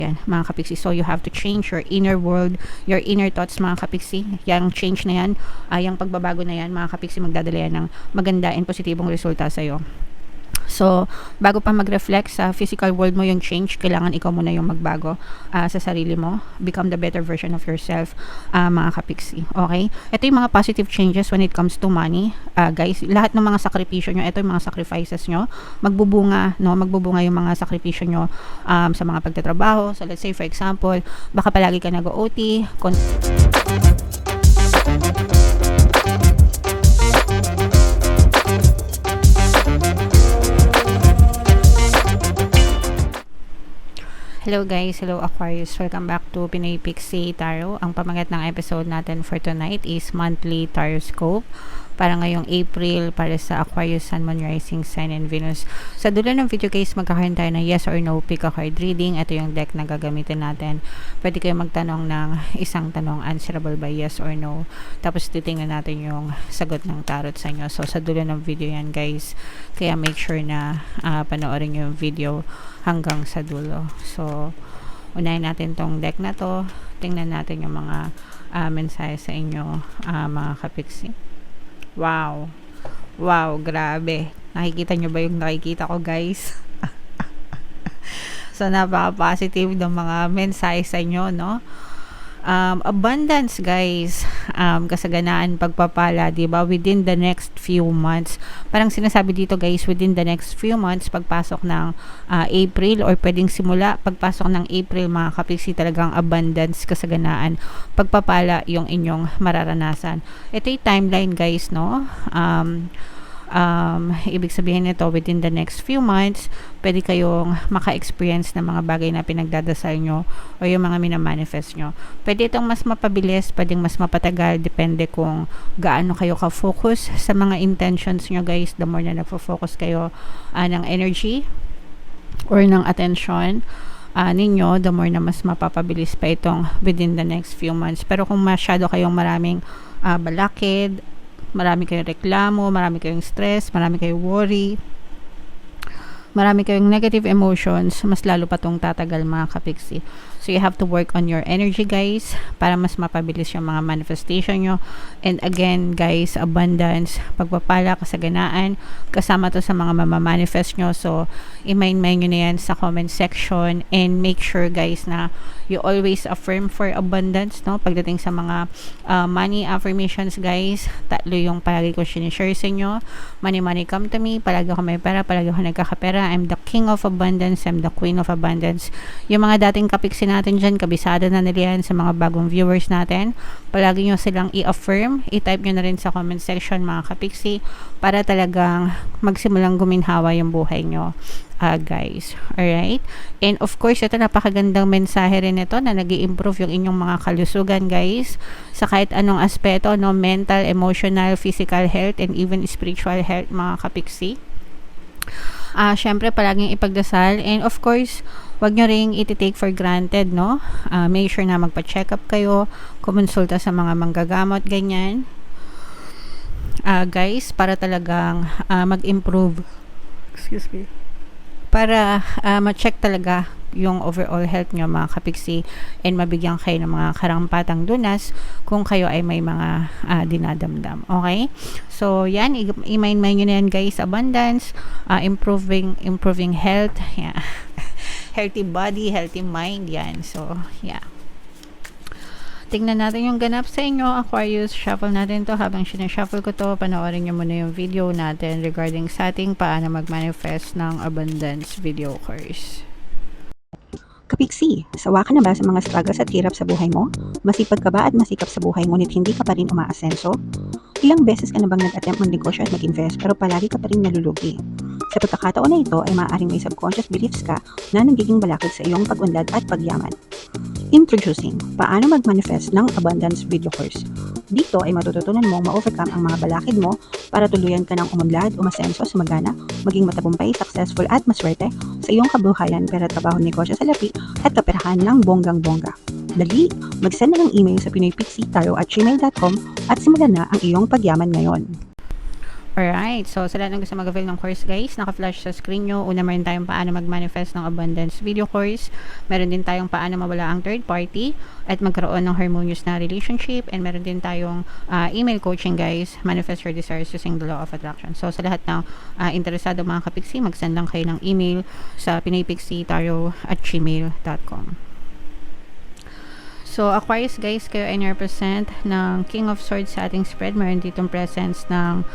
yan, mga kapiksi. So, you have to change your inner world, your inner thoughts, mga kapiksi. Yung change na yan, yung pagbabago na yan, mga kapiksi, magdadala yan ng maganda and positibong resulta sa'yo. So, bago pa mag-reflect sa physical world mo yung change, kailangan ikaw muna yung magbago sa sarili mo. Become the better version of yourself, mga kapiksi. Okay? Ito yung mga positive changes when it comes to money. Guys, lahat ng mga sakripisyo nyo, ito yung mga sacrifices nyo, magbubunga, no? Magbubunga yung mga sakripisyo nyo sa mga pagtatrabaho. So, let's say, for example, baka palagi ka nag-OT, Hello guys, hello Aquarius. Welcome back to Pinoy Pixie Tarot. Ang pamagat ng episode natin for tonight is monthly tarot scope para ngayong April para sa Aquarius, Sun, Moon, Rising, Sign, and Venus. Sa dulo ng video guys, magkakaroon tayo ng yes or no pick a card reading. Ito yung deck na gagamitin natin. Pwede kayo magtanong ng isang tanong, answerable by yes or no. Tapos titingnan natin yung sagot ng tarot sa inyo. So sa dulo ng video yan guys. Kaya make sure na panoorin yung video hanggang sa dulo. So, unahin natin tong deck na to. Tingnan natin yung mga mensahe sa inyo, mga kapiksi. Wow. Wow, grabe. Nakikita nyo ba yung nakikita ko, guys? So, napaka-positive ng mga mensahe sa inyo, no? Abundance guys, kasaganaan, pagpapala, diba, within the next few months. Parang sinasabi dito guys, within the next few months, pagpasok ng April, or pwedeng simula pagpasok ng April, mga kapiksi, talagang abundance, kasaganaan, pagpapala yung inyong mararanasan. Ito yung timeline guys, no? Ibig sabihin nito, within the next few months, pwede kayong maka-experience ng mga bagay na pinagdadasal nyo o yung mga minamanifest nyo. Pwede itong mas mapabilis, pwedeng mas mapatagal, depende kung gaano kayo ka-focus sa mga intentions nyo guys. The more na nagfo-focus kayo ng energy or ng attention ninyo, the more na mas mapapabilis pa itong within the next few months. Pero kung masyado kayong maraming balakid, marami kayong reklamo, marami kayong stress, marami kayong worry, marami kayong negative emotions, mas lalo pa tong tatagal, mga kapiksi. So you have to work on your energy guys para mas mapabilis yung mga manifestation nyo. And again guys, abundance, pagpapala, kasaganaan, kasama to sa mga mamamanifest nyo. So i-mind nyo na yan sa comment section, and make sure guys na you always affirm for abundance, no? Pagdating sa mga money affirmations guys, tatlo yung palagi ko sinishare sa inyo. Money, money come to me, palagi ako may pera, palagi ako nagkakapera, I'm the king of abundance, I'm the queen of abundance. Yung mga dating kapiksi natin dyan, kabisado na nila yan sa mga bagong viewers natin. Palagi nyo silang i-affirm, i-type nyo na rin sa comment section, mga kapiksi, para talagang magsimulang guminhawa yung buhay nyo, guys. Alright? And of course, ito napakagandang mensahe rin ito na nag-i-improve yung inyong mga kalusugan, guys, sa kahit anong aspeto, no? Mental, emotional, physical health, and even spiritual health, mga kapiksi. Syempre, palaging ipagdasal, and of course, wag nyo ring iti-take for granted, no? Make sure na magpa-check up kayo, kumonsulta sa mga manggagamot, ganyan. Guys, para talagang mag-improve, excuse me, para ma-check talaga yung overall health nyo, mga kapiksi, and mabigyan kayo ng mga karampatang lunas kung kayo ay may mga dinadamdam. Okay? So, yan, i-mind nyo na yan guys, abundance, improving health, yeah. Healthy body, healthy mind, yan. So, yeah. Tingnan natin yung ganap sa inyo, Aquarius. Shuffle natin to. Habang sinashuffle ko to, panoorin nyo muna yung video natin regarding sa ating paano mag-manifest ng abundance video course. Kapiksi, sawa ka na ba sa mga struggles at hirap sa buhay mo? Masipag ka ba at masikap sa buhay ngunit hindi ka pa rin umaasenso? Ilang beses ka na bang nag-attempt magnegosyo at mag-invest pero palagi ka pa rin nalulugi? Sa pagkakataon na ito ay maaaring may subconscious beliefs ka na nagiging balakid sa iyong pag-unlad at pagyaman. Introducing, paano mag-manifest ng abundance video course. Dito ay matututunan mong ma-overcome ang mga balakid mo para tuluyan ka ng umunlad, umasenso, sumagana, maging matagumpay, successful at maswerte sa iyong kabuhayan, pera, trabaho, negosyo sa lapi at kaperahan ng bonggang-bongga. Dali, mag-send na ng email sa pinoypixie@gmail.com at simulan na ang iyong pagyaman ngayon. Alright, so sa lahat ng gusto mag-avail ng course guys, naka-flash sa screen nyo. Una, meron tayong paano mag-manifest ng abundance video course. Meron din tayong paano mawala ang third party at magkaroon ng harmonious na relationship. And meron din tayong email coaching guys, manifest your desires using the law of attraction. So sa lahat ng interesado mga kapiksi, mag-send lang kayo ng email sa pinaypixitaro@gmail.com. So, Aquarius guys, kayo ay represent ng King of Swords sa ating spread. Meron ditong presence ng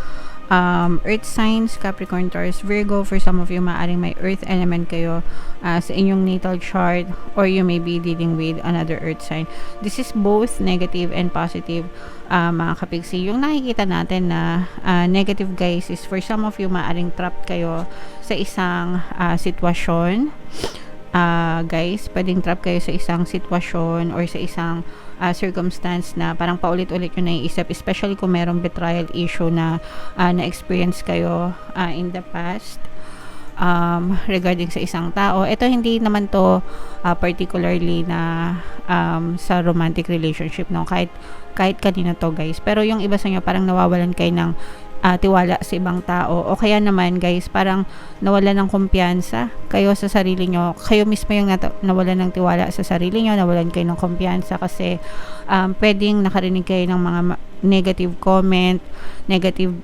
earth signs, Capricorn, Taurus, Virgo. For some of you, maaaring may earth element kayo sa inyong natal chart, or you may be dealing with another earth sign. This is both negative and positive, mga kapigsi. Yung nakikita natin na negative guys is for some of you, maaaring trapped kayo sa isang sitwasyon. Guys, pwedeng trap kayo sa isang sitwasyon or sa isang circumstance na parang paulit-ulit yung naiisip, especially kung merong betrayal issue na na-experience kayo in the past regarding sa isang tao. Ito hindi naman to particularly na sa romantic relationship, no? Kahit kanina to guys, pero yung iba sa inyo parang nawawalan kayo ng tiwala sa ibang tao, o kaya naman guys parang nawalan ng kumpiyansa kayo sa sarili nyo, kayo mismo yung nawalan ng tiwala sa sarili nyo, nawalan kayo ng kumpiyansa kasi pwedeng nakarinig kayo ng mga negative comment, negative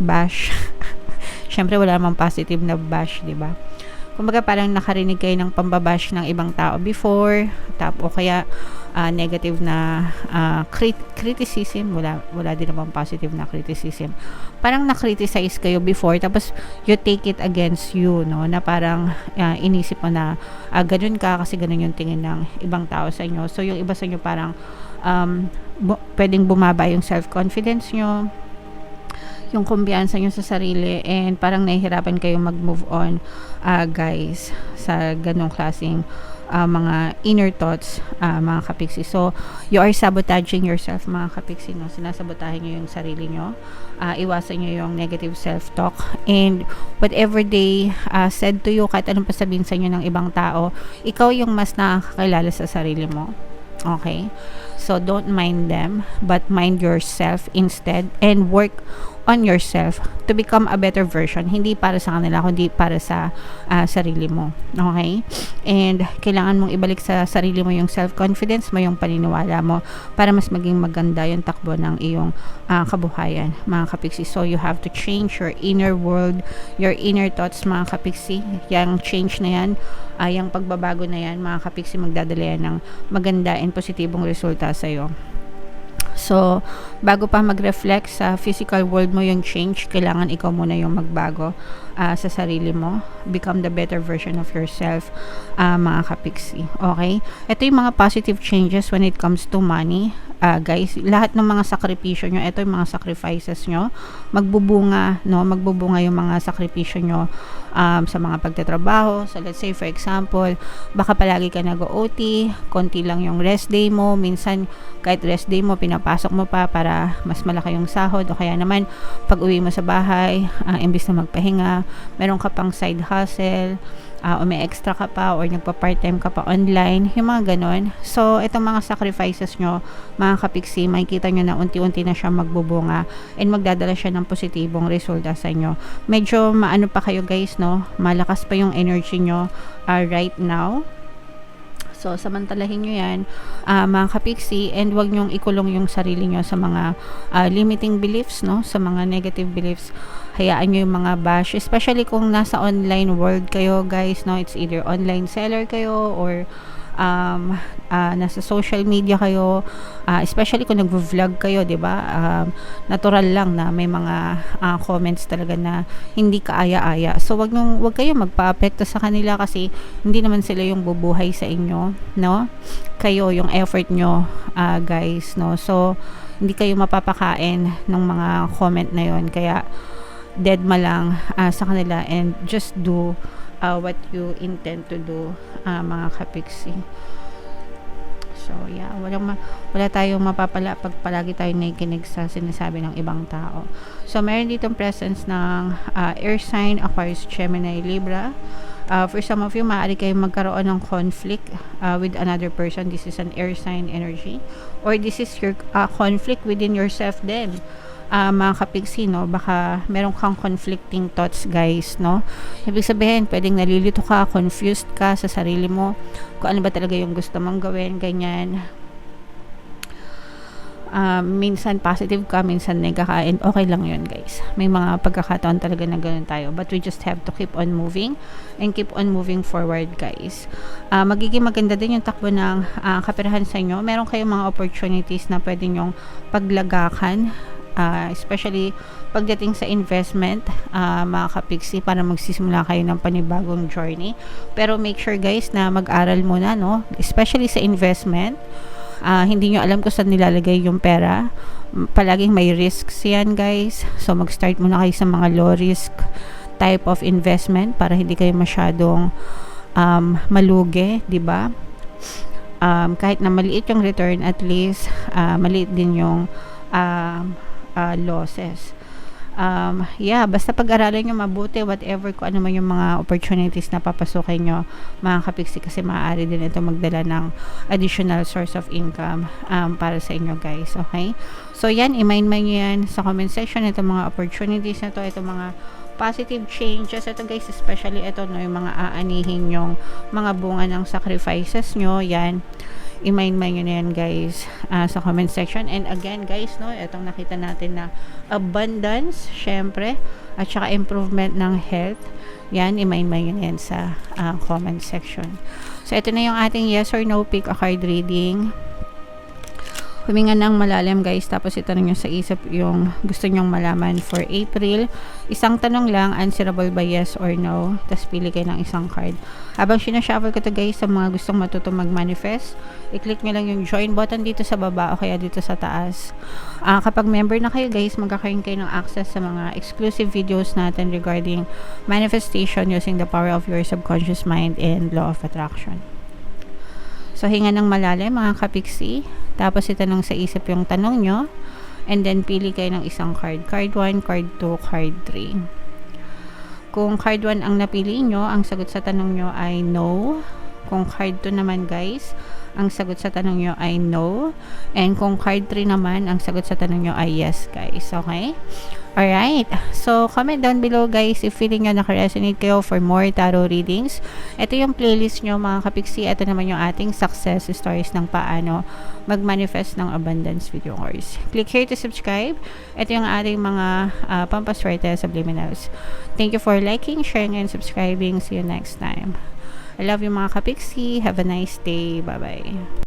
bash. Syempre wala namang positive na bash, di ba? Kumbaga parang nakarinig kayo ng pambabash ng ibang tao before, o kaya negative na criticism. Wala din naman positive na criticism. Parang na-criticize kayo before, tapos you take it against you, no? Na parang inisip mo na ganun ka kasi ganun yung tingin ng ibang tao sa inyo. So yung iba sa inyo parang pwedeng bumaba yung self-confidence nyo, yung kumpiyansa nyo sa sarili, and parang nahihirapan kayong mag-move on guys sa ganong klaseng mga inner thoughts, mga kapiksi. So you are sabotaging yourself mga kapiksi, no? Sinasabotahin nyo yung sarili nyo. Iwasan nyo yung negative self-talk, and whatever they said to you, kahit anong pasabihin sa inyo ng ibang tao, ikaw yung mas nakakakilala sa sarili mo. Okay? So don't mind them, but mind yourself instead, and work on yourself to become a better version, hindi para sa kanila kundi para sa sarili mo. Okay? And kailangan mong ibalik sa sarili mo yung self-confidence mo, yung paniniwala mo, para mas maging maganda yung takbo ng iyong kabuhayan, mga kapiksi. So you have to change your inner world, your inner thoughts, mga kapiksi. Yung change na yan, yung pagbabago na yan, mga kapiksi, magdadala yan ng maganda and positibong resulta sa iyo. So, bago pa mag-reflect sa physical world mo yung change, kailangan ikaw muna yung magbago sa sarili mo. Become the better version of yourself, mga kapiksi. Okay? Ito yung mga positive changes when it comes to money. Guys, lahat ng mga sakripisyo nyo, ito yung mga sacrifices nyo, magbubunga, no? Magbubunga yung mga sakripisyo nyo sa mga pagtatrabaho. So, let's say, for example, baka palagi ka nag-OT, konti lang yung rest day mo, minsan, kahit rest day mo, pinapasok mo pa para mas malaki yung sahod, o kaya naman, pag uwi mo sa bahay, imbis na magpahinga, meron ka pang side hustle, o may extra ka pa, or nagpa-part-time ka pa online, yung mga ganon. So, itong mga sacrifices nyo, mga kapiksi, makikita nyo na unti-unti na siya magbubunga, and magdadala siya ng positibong resulta sa inyo. Medyo maano pa kayo guys, no? Malakas pa yung energy nyo right now. So, samantalahin nyo yan, mga kapiksi, and wag nyong ikulong yung sarili nyo sa mga limiting beliefs, no? Sa mga negative beliefs. Hayaan nyo yung mga bash, especially kung nasa online world kayo, guys, no? It's either online seller kayo, or nasa social media kayo, especially kung nagvo-vlog kayo, 'di ba? Natural lang na may mga comments talaga na hindi kaaya-aya. So wag kayo magpaapekto sa kanila kasi hindi naman sila yung bubuhay sa inyo, no? Kayo yung effort nyo, guys, no? So hindi kayo mapapakain ng mga comment na yon, kaya deadma lang sa kanila, and just do what you intend to do, mga kapiksi. So yeah, wala tayong mapapala pag palagi tayong nakikinig sa sinasabi ng ibang tao. So meron ditong presence ng air sign, Aquarius, Gemini, Libra. For some of you, maaari kayong magkaroon ng conflict with another person. This is an air sign energy, or this is your conflict within yourself din. mga kapigsi, no, baka meron kang conflicting thoughts, guys, no. Ibig sabihin, pwedeng nalilito ka, confused ka sa sarili mo, kung ano ba talaga yung gusto mong gawin, ganyan. Minsan positive ka, minsan negative ka, and okay lang yun, guys. May mga pagkakataon talaga na ganun tayo, but we just have to keep on moving and keep on moving forward, guys. Magiging maganda din yung takbo ng kaperahan sa inyo. Meron kayong mga opportunities na pwede nyong paglagakan, especially pagdating sa investment, mga kapigsi, para magsisimula kayo ng panibagong journey. Pero make sure, guys, na mag-aral muna, no, especially sa investment. Hindi nyo alam kung saan nilalagay yung pera. Palaging may risks yan, guys. So mag-start muna kayo sa mga low risk type of investment para hindi kayo masyadong malugi, di ba? Kahit na maliit yung return, at least maliit din yung losses. Basta pag-aralan nyo mabuti whatever, kung ano man yung mga opportunities na papasukin nyo, mga kapigsi, kasi maaari din ito magdala ng additional source of income para sa inyo, guys. Okay? So yan, i-mind nyo yan sa comment section, itong mga opportunities na to, itong mga positive changes, ito, guys, especially ito, no, yung mga aanihin yung mga bunga ng sacrifices nyo, yan, i-mind nyo na yan, guys, sa comment section. And again, guys, no, itong nakita natin na abundance, syempre, at saka improvement ng health, yan, i-mind nyo na yan sa comment section. So ito na yung ating yes or no pick a card reading. Huminga ng malalim, guys, tapos itanong nyo sa isip yung gusto nyong malaman for April. Isang tanong lang, answerable by yes or no, tapos pili kayo ng isang card. Habang sinashuffle ko to, guys, sa mga gustong matutong mag-manifest, i-click nyo lang yung join button dito sa baba o kaya dito sa taas. Kapag member na kayo, guys, magkakaroon kayo ng access sa mga exclusive videos natin regarding manifestation using the power of your subconscious mind and law of attraction. So, hinga ng malalim, mga kapiksi. Tapos, itanong sa isip yung tanong nyo. And then, pili kayo ng isang card. Card 1, card 2, card 3. Kung card 1 ang napili nyo, ang sagot sa tanong nyo ay no. Kung card 2 naman, guys, ang sagot sa tanong nyo ay no. And kung card 3 naman, ang sagot sa tanong nyo ay yes, guys. Okay? Alright. So, comment down below, guys, if feeling nyo naka-resonate kayo for more tarot readings. Ito yung playlist nyo, mga kapiksi. Ito naman yung ating success stories ng paano mag-manifest ng abundance video course. Click here to subscribe. Ito yung ating mga pampaswerte subliminals. Thank you for liking, sharing, and subscribing. See you next time. I love you, mga kapiksi. Have a nice day. Bye-bye.